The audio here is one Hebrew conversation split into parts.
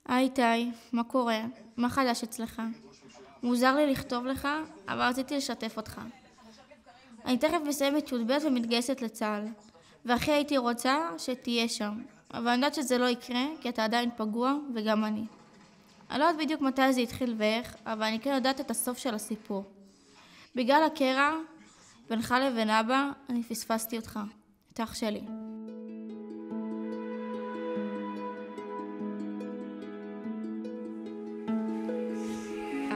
היי איתי, מה קורה? מה חדש אצלך? מוזר לי לכתוב לך, אבל רציתי לשתף אותך. אני תכף מסיימת י"ב ומתגייסת לצה"ל, והכי הייתי רוצה שתהיה שם, אבל אני יודעת שזה לא יקרה, כי אתה עדיין פגוע, וגם אני. אני לא יודעת בדיוק מתי זה התחיל ואיך, אבל אני כן יודעת את הסוף של הסיפור. בגלל הקרע, בינך לבין אבא, אני פספסתי אותך, את אח שלי.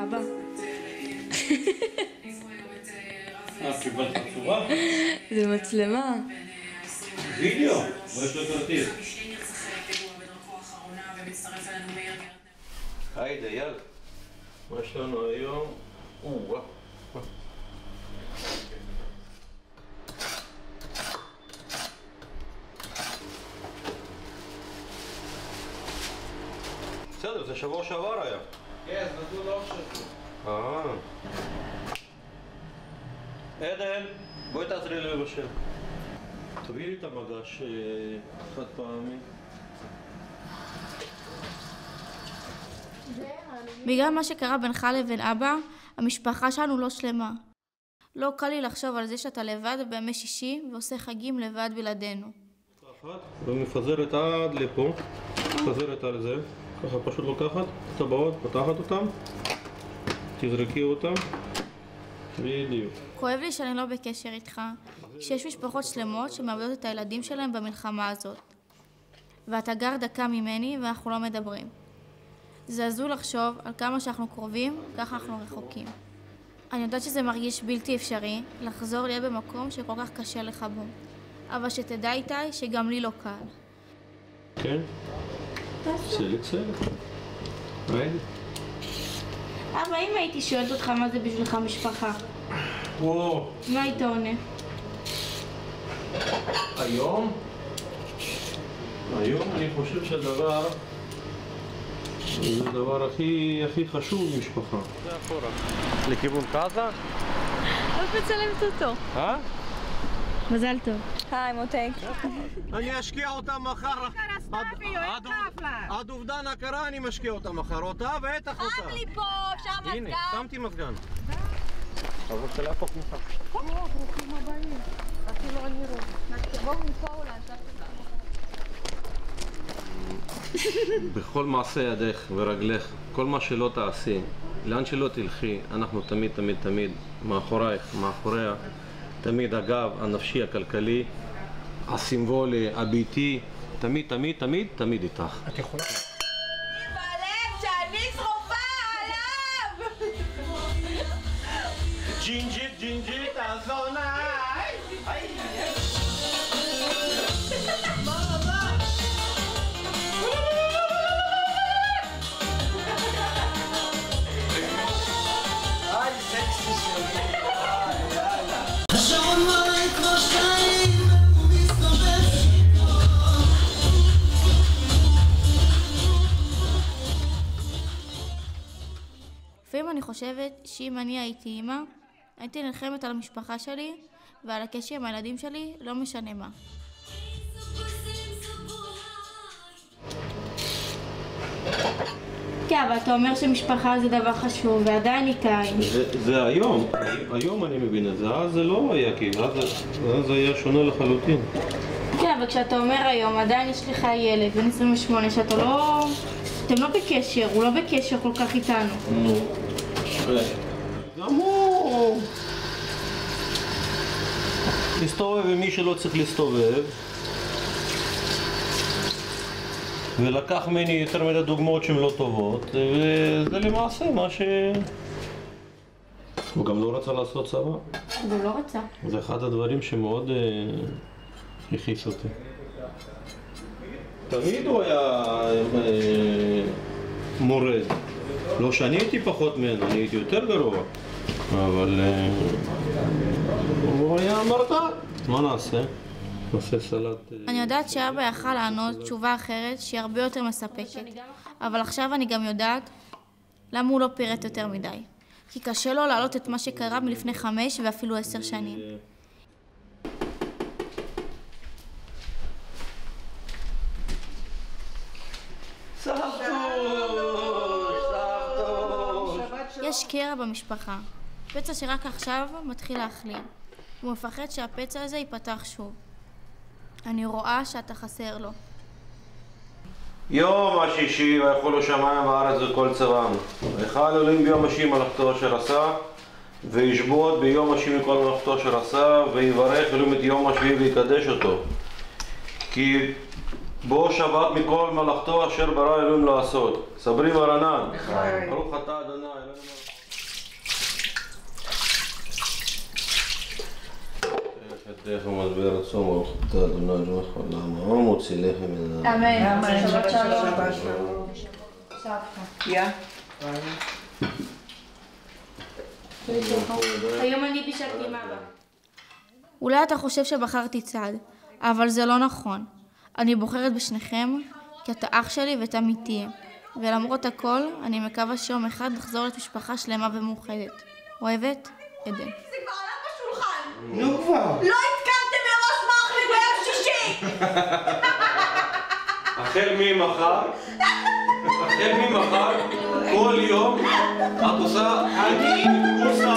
אבא. קיבלת תשובה? זה מצלמה. וידאו? או יש לו כרטיס? היי דייל, מה יש לנו היום? בסדר, זה שבוע שעבר היה. כן, אז נתנו לא שבוע. עדן, בואי תעזרי לי לבשל. תביאי לי את המגש חד פעמי. בגלל מה שקרה בינך לבין אבא, המשפחה שלנו לא שלמה. לא קל לי לחשוב על זה שאתה לבד בימי שישי ועושה חגים לבד בלעדינו. ומפזרת עד לפה, מפזרת על זה, ככה פשוט לוקחת, טבעות, פותחת אותם, תזרקי אותם, בדיוק. כואב לי שאני לא בקשר איתך, שיש משפחות שלמות שמאבדות את הילדים שלהם במלחמה הזאת. ואתה גר דקה ממני ואנחנו לא מדברים. זה הזוי לחשוב על כמה שאנחנו קרובים, ככה אנחנו רחוקים. אני יודעת שזה מרגיש בלתי אפשרי לחזור להיות במקום שכל כך קשה לך בו. אבל שתדע איתי שגם לי לא קל. כן? צלק. ראיתי. אבא, אם הייתי שואלת אותך מה זה בשבילך משפחה, וואו. מה היית עונה? היום אני חושב שהדבר זה הדבר הכי חשוב במשפחה. זה אחורה. לכיוון קאזה? את מצלמת אותו. מזל טוב. היי מותק. אני אשקיע אותה מחר. עד אובדן הכרה אני משקיע אותה מחר. אותה ואתך אותה. שם לי פה, שם מזגן. הנה, שמתי מזגן. אבל זה לא פה כמוך. ברוכים הבאים. אפילו אני רואה. בואו מפה אולי. בכל מעשה ידך ורגלך, כל מה שלא תעשי, לאן שלא תלכי, אנחנו תמיד מאחורייך, מאחוריה, תמיד הגב הנפשי, הכלכלי, הסימבולי, הביתי, תמיד איתך. את יכולה? בלב שאני שרופה עליו! ג'ינג'ית, הזונה! לפעמים אני חושבת שאם אני הייתי אמא, הייתי נלחמת על המשפחה שלי ועל הקשר עם הילדים שלי, לא משנה מה. כן, אבל אתה אומר שמשפחה זה דבר חשוב, ועדיין איתי. זה היום אני מבין את זה, אז זה לא היה כאילו, אז זה היה שונה לחלוטין. כן, אבל כשאתה אומר היום, עדיין יש לך ילד, בן 28, שאתה לא... אתם לא בקשר, הוא לא בקשר כל כך איתנו. נו. גם הוא... להסתובב עם מי שלא צריך להסתובב. ולקח ממני יותר מדי דוגמאות שהן לא טובות, וזה למעשה מה ש... הוא גם לא רצה לעשות צבא. הוא לא רצה. זה אחד הדברים שמאוד הכעיס אותי. תמיד הוא היה מורד. לא שאני הייתי פחות ממנו, אני הייתי יותר גרוע. אבל הוא היה מרדן. מה נעשה? נעשה סלט... אני יודעת שאבא יכל לענות תשובה אחרת שהיא הרבה יותר מספקת. אבל עכשיו אני גם יודעת למה הוא לא פירט יותר מדי. כי קשה לו להעלות את מה שקרה מלפני 5 ואפילו 10 שנים. סבתו! יש קרע במשפחה. פצע שרק עכשיו מתחיל להחלים. הוא מפחד שהפצע הזה ייפתח שוב. אני רואה שאתה חסר לו. יום השישי ויחולו שמיים וארץ וכל צבאם. ויחל אלוהים ביום השישי מלאכתו אשר עשה, וישבות ביום השישי מכל מלאכתו אשר עשה, ויברך אלוהים את יום השביעי ויקדש אותו. כי בו שבת מכל מלאכתו אשר ברא אלוהים לעשות. סברי ורנן. ברוך אתה אדוני אלוהינו מלך. ידיך ומסביר עצום, ברוך אתה אדוני אלוהיך לעולם העולם מוציא לחם מן הארץ. אמן. שבת שלום. סבתא. היום אני בישלתי עם אבא. אולי אתה חושב שבחרתי צד, אבל זה לא נכון. אני בוחרת בשניכם, כי אתה אח שלי ואתה תהיה. ולמרות הכל, אני מקווה שיום אחד נחזור למשפחה שלמה ומאוחדת. אוהבת, עדן. זה כבר עלה בשולחן. נו כבר. לא התקנתם מראש מה אוכלים ביום שישי. החל ממחר, כל יום את עושה קורסה